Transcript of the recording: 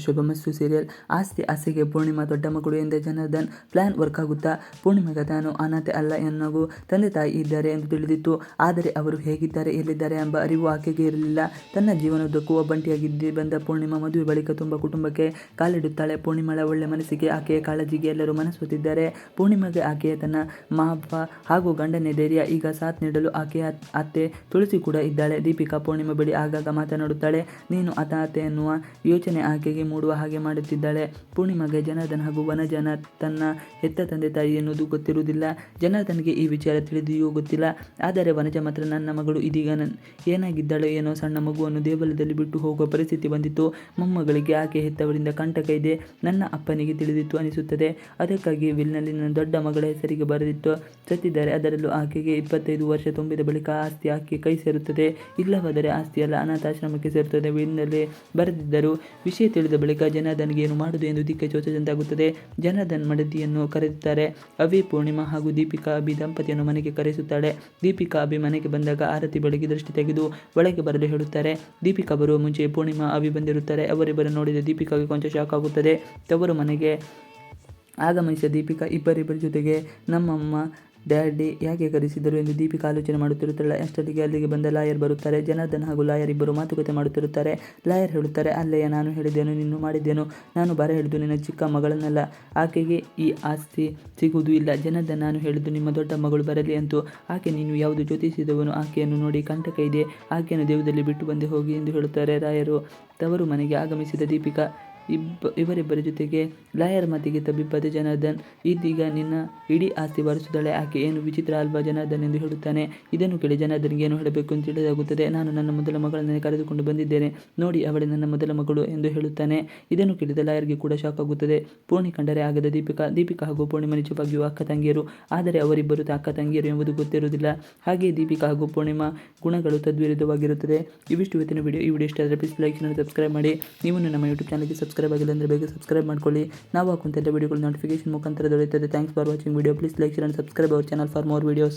ಶುಭ mass serial. ಆಸ್ತಿ ಆಸೆಗೆ ಪೂರ್ಣಿಮಾ ದೊಡ್ಡ ಮಗಳು ಎಂದೇ ಜನಾರ್ದನ್ ಪ್ಲಾನ್ ವರ್ಕ್ ಆಗುತ್ತಾ ಪೂರ್ಣಿಮೆಗೆ ತಾನು ಅನಾಥೆ ಅಲ್ಲ ಎನ್ನಗೂ ತಂದೆ ತಾಯಿ ಇದ್ದಾರೆ ಎಂದು ತಿಳಿದಿತ್ತು. ಆದರೆ ಅವರು ಹೇಗಿದ್ದಾರೆ ಎಲ್ಲಿದ್ದಾರೆ ಎಂಬ ಅರಿವು ಆಕೆಗೆ ಇರಲಿಲ್ಲ. ತನ್ನ ಜೀವನದುದ್ದಕ್ಕೂ ಒಬ್ಬಂಟಿಯಾಗಿದ್ದು ಬಂದ ಪೂರ್ಣಿಮಾ ಮದುವೆ ಬಳಿಕ ತುಂಬ ಕುಟುಂಬಕ್ಕೆ ಕಾಲಿಡುತ್ತಾಳೆ. ಪೂರ್ಣಿಮಾಳ ಒಳ್ಳೆ ಮನಸ್ಸಿಗೆ ಆಕೆಯ ಕಾಳಜಿಗೆ ಎಲ್ಲರೂ ಮನಸೋತಿದ್ದಾರೆ. ಪೂರ್ಣಿಮೆಗೆ ಆಕೆಯ ತನ್ನ ಮಾವ ಹಾಗೂ ಗಂಡನೇ ಧೈರ್ಯ. ಈಗ ಸಾಥ್ ನೀಡಲು ಆಕೆಯ ಅತ್ತೆ ತುಳಸಿ ಕೂಡ ಇದ್ದಾಳೆ. ದೀಪಿಕಾ ಪೂರ್ಣಿಮಾ ಬಳಿ ಆಗಾಗ ಮಾತನಾಡುತ್ತಾಳೆ. ನೀನು ಅನಾಥೆ ಎನ್ನುವ ಯೋಚನೆ ಆಕೆಗೆ ಮೂಡುವ ಹಾಗೆ ಮಾಡುತ್ತಿದ್ದಾಳೆ. ಪೂರ್ಣಿಮಾಗೆ ಜನಾರ್ದನ್ ಹಾಗೂ ವನಜನ ತನ್ನ ಹೆತ್ತ ತಂದೆ ತಾಯಿ ಎನ್ನುವುದು ಗೊತ್ತಿರುವುದಿಲ್ಲ. ಜನಾರ್ದನ್ಗೆ ಈ ವಿಚಾರ ತಿಳಿದಿಯೂ ಗೊತ್ತಿಲ್ಲ. ಆದರೆ ವನಜ ಮಾತ್ರ ನನ್ನ ಮಗಳು ಇದೀಗ ಏನಾಗಿದ್ದಾಳೋ ಏನೋ, ಸಣ್ಣ ಮಗುವನ್ನು ದೇವಾಲಯದಲ್ಲಿ ಬಿಟ್ಟು ಹೋಗುವ ಪರಿಸ್ಥಿತಿ ಬಂದಿತ್ತು. ಮೊಮ್ಮಗಳಿಗೆ ಆಕೆ ಹೆತ್ತವರಿಂದ ಕಂಟಕ ಇದೆ. ನನ್ನ ಅಪ್ಪನಿಗೆ ತಿಳಿದಿತ್ತು ಅನಿಸುತ್ತದೆ. ಅದಕ್ಕಾಗಿ ವಿಲ್ನಲ್ಲಿ ನನ್ನ ದೊಡ್ಡ ಮಗಳ ಹೆಸರಿಗೆ ಬರೆದಿಟ್ಟು ಸತ್ತಿದ್ದಾರೆ. ಅದರಲ್ಲೂ ಆಕೆಗೆ 25 ವರ್ಷ ತುಂಬಿದ ಬಳಿಕ ಆಸ್ತಿ ಆಕೆ ಕೈ ಸೇರುತ್ತದೆ. ಇಲ್ಲವಾದರೆ ಆಸ್ತಿಯೆಲ್ಲ ಅನಾಥಾಶ್ರಮಕ್ಕೆ ಸೇರುತ್ತದೆ ವಿಲ್ನಲ್ಲಿ ಬರೆದಿದ್ದರು. ವಿಷಯ ತಿಳಿದ ಬಳಿಕ ಜನಾರ್ದನ್ಗೆ ಏನು ಮಾಡುವುದು ಎಂದು ದಿಕ್ಕೆ ಚೋಚದಂತಾಗುತ್ತದೆ. ಜನಾರ್ದನ್ ಮಡದಿಯನ್ನು ಕರೆಯುತ್ತಾರೆ. ಅಭಿ ಪೂರ್ಣಿಮಾ ಹಾಗೂ ದೀಪಿಕಾ ಅಭಿ ದಂಪತಿಯನ್ನು ಮನೆಗೆ ಕರೆಸುತ್ತಾಳೆ. ದೀಪಿಕಾ ಅಭಿ ಮನೆಗೆ ಬಂದಾಗ ಆರತಿ ಬೆಳಗ್ಗೆ ದೃಷ್ಟಿ ತೆಗೆದು ಒಳಗೆ ಬರಲು ಹೇಳುತ್ತಾರೆ. ದೀಪಿಕಾ ಬರುವ ಮುಂಚೆ ಪೂರ್ಣಿಮಾ ಅಭಿ ಬಂದಿರುತ್ತಾರೆ. ಅವರಿಬ್ಬರು ನೋಡಿದ ದೀಪಿಕಾಗೆ ಕೊಂಚ ಶಾಕ್ ಆಗುತ್ತದೆ. ತವರು ಮನೆಗೆ ಆಗಮಿಸಿದ ದೀಪಿಕಾ ಇಬ್ಬರಿಬ್ಬರ ಜೊತೆಗೆ ನಮ್ಮಮ್ಮ ಡ್ಯಾಡಿ ಯಾಕೆ ಕರೆಸಿದರು ಎಂದು ದೀಪಿಕಾ ಆಲೋಚನೆ ಮಾಡುತ್ತಿರುತ್ತಾಳೆ. ಅಷ್ಟೊತ್ತಿಗೆ ಅಲ್ಲಿಗೆ ಬಂದ ಲಾಯರ್ ಬರುತ್ತಾರೆ. ಜನಾರ್ದನ್ ಹಾಗೂ ಲಾಯರ್ ಇಬ್ಬರು ಮಾತುಕತೆ ಮಾಡುತ್ತಿರುತ್ತಾರೆ. ಲಾಯರ್ ಹೇಳುತ್ತಾರೆ, ಅಲ್ಲಯ್ಯ, ನಾನು ಹೇಳಿದ್ದೇನು, ನೀನು ಮಾಡಿದ್ದೇನು. ನಾನು ಬರ ಹಿಡಿದು ನಿನ್ನ ಚಿಕ್ಕ ಮಗಳನ್ನಲ್ಲ. ಆಕೆಗೆ ಈ ಆಸ್ತಿ ಸಿಗುವುದೂ ಇಲ್ಲ. ಜನಾರ್ದನ್, ನಾನು ಹೇಳಿದ್ದು ನಿಮ್ಮ ದೊಡ್ಡ ಮಗಳು ಬರಲಿ ಅಂತೂ. ಆಕೆ ನೀನು ಯಾವುದು ಜ್ಯೋತಿಷಿದವನು. ಆಕೆಯನ್ನು ನೋಡಿ ಕಂಟಕ ಇದೆ. ಆಕೆಯನ್ನು ದೇವದಲ್ಲಿ ಬಿಟ್ಟು ಬಂದೆ ಹೋಗಿ ಎಂದು ಹೇಳುತ್ತಾರೆ ಲಾಯರು. ತವರು ಮನೆಗೆ ಆಗಮಿಸಿದ ದೀಪಿಕಾ ಇವರಿಬ್ಬರ ಜೊತೆಗೆ ಲಾಯರ್ ಮಾತಿಗೆ ತಬ್ಬಿಬ್ಬದ ಜನಾರ್ದನ್, ಇದೀಗ ನಿನ್ನ ಇಡೀ ಆಸ್ತಿ ಬಾರಿಸುತ್ತಾಳೆ. ಆಕೆ ಏನು ವಿಚಿತ್ರ ಅಲ್ವಾ ಜನಾರ್ದನ್ ಎಂದು ಹೇಳುತ್ತಾನೆ. ಇದನ್ನು ಕೇಳಿ ಜನಾರ್ದನ್ಗೆ ಏನು ಹೇಳಬೇಕು ಎಂದು ತಿಳಿದಾಗುತ್ತದೆ. ನಾನು ನನ್ನ ಮೊದಲ ಮಗಳನ್ನೇ ಕರೆದುಕೊಂಡು ಬಂದಿದ್ದೇನೆ ನೋಡಿ, ಅವಳೇ ನನ್ನ ಮೊದಲ ಮಗಳು ಎಂದು ಹೇಳುತ್ತಾನೆ. ಇದನ್ನು ಕೇಳಿದ ಲಾಯರ್ಗೆ ಕೂಡ ಶಾಕ್ ಆಗುತ್ತದೆ. ಪೂರ್ಣಿ ಕಂಡರೆ ಆಗದ ದೀಪಿಕಾ ಹಾಗೂ ಪೂರ್ಣಿಮಾ ನಿಜವಾಗಿಯೂ ಅಕ್ಕ ತಂಗಿಯರು. ಆದರೆ ಅವರಿಬ್ಬರು ಅಕ್ಕ ತಂಗಿಯರು ಎಂಬುದು ಗೊತ್ತಿರುವುದಿಲ್ಲ. ಹಾಗೆಯೇ ದೀಪಿಕಾ ಹಾಗೂ ಪೂರ್ಣಿಮಾ ಗುಣಗಳು ತದ್ವಿರುದ್ಧವಾಗಿರುತ್ತದೆ. ಇವಿಷ್ಟು ಇವತ್ತಿನ ವಿಡಿಯೋ. ಈ ವಿಡಿಯೋ ಇಷ್ಟ ಆದರೆ ಪ್ಲೀಸ್ ಲೈಕ್ ಮಾಡಿ ಸಬ್ಸ್ಕ್ರೈಬ್ ಮಾಡಿ. ನೀವು ನಮ್ಮ ಯೂಟ್ಯೂಬ್ ಚಾನಲ್ಗೆ ಸಬ್ಸ್ಕ್ರೈಬ್ ಆಗಿಲ್ಲ ಅಂದರೆ ಬೇಗ ಸಬ್ಸ್ಕ್ರೈಬ್ ಮಾಡ್ಕೊಳ್ಳಿ. ನಾವು ಹಾಕುವಂಥ ಎಲ್ಲ ವಿಡಿಯೋಗಳು ನೋಟಿಫಿಕೇಶನ್ ಮುಖಾಂತರ ದೊರೆಯುತ್ತದೆ. Thanks for watching video. Please like and subscribe our channel for more videos.